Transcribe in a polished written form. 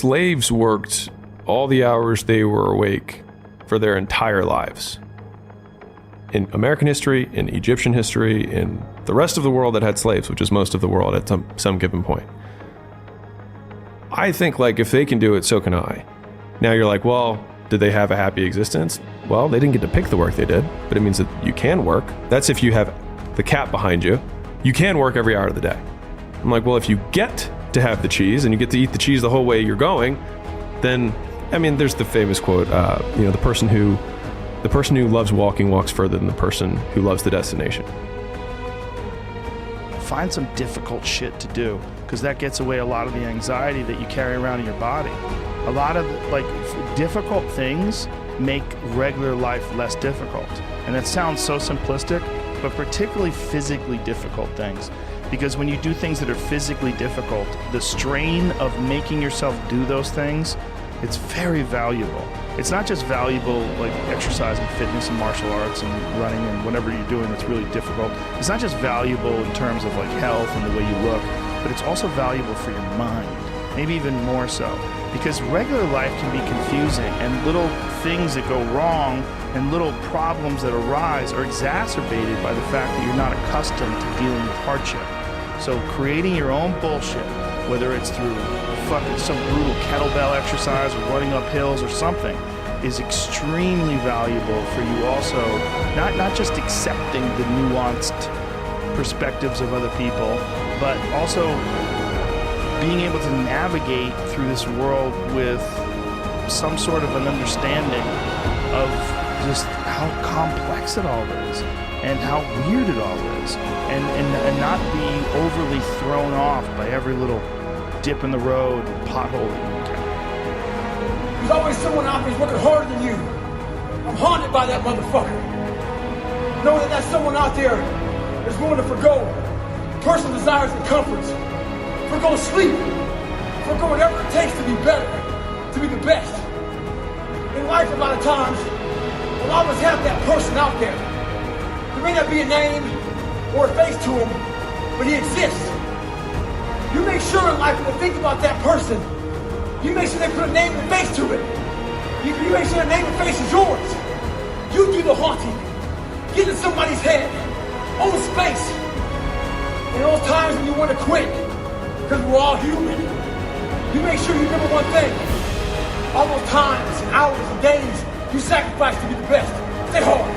slaves worked all the hours they were awake for their entire lives. In American history, in Egyptian history, in the rest of the world that had slaves, which is most of the world at some given point. I think, like, if they can do it, so can I. Now you're like, well, did they have a happy existence? Well, they didn't get to pick the work they did, but it means that you can work. That's if you have the cap behind you. You can work every hour of the day. I'm like, well, if you get to have the cheese and you get to eat the cheese the whole way you're going, then, I mean, there's the famous quote, the person who loves walking walks further than the person who loves the destination. Find some difficult shit to do, because that gets away a lot of the anxiety that you carry around in your body. A lot of difficult things make regular life less difficult. And that sounds so simplistic, but particularly physically difficult things. Because when you do things that are physically difficult, the strain of making yourself do those things, it's very valuable. It's not just valuable like exercise and fitness and martial arts and running and whatever you're doing that's really difficult. It's not just valuable in terms of like health and the way you look, but it's also valuable for your mind, maybe even more so. Because regular life can be confusing, and little things that go wrong and little problems that arise are exacerbated by the fact that you're not accustomed to dealing with hardship. So creating your own bullshit, whether it's through fucking some brutal kettlebell exercise or running up hills or something, is extremely valuable for you also, not just accepting the nuanced perspectives of other people, but also being able to navigate through this world with some sort of an understanding of just how complex it all is and how weird it all is, and not be overly thrown off by every little dip in the road, pothole that you encounter. There's always someone out there who's working harder than you. I'm haunted by that motherfucker. Knowing that someone out there is willing to forgo personal desires and comforts, forgo sleep, forgo whatever it takes to be better, to be the best. In life, a lot of times, we'll always have that person out there. There may not be a name or a face to him, but he exists. You make sure in life when you think about that person, you make sure they put a name and face to it. You make sure the name and face is yours. You do the haunting. Get in somebody's head. Own space. In those times when you want to quit, because we're all human, you make sure you remember one thing. All those times and hours and days you sacrifice to be the best. Stay hard.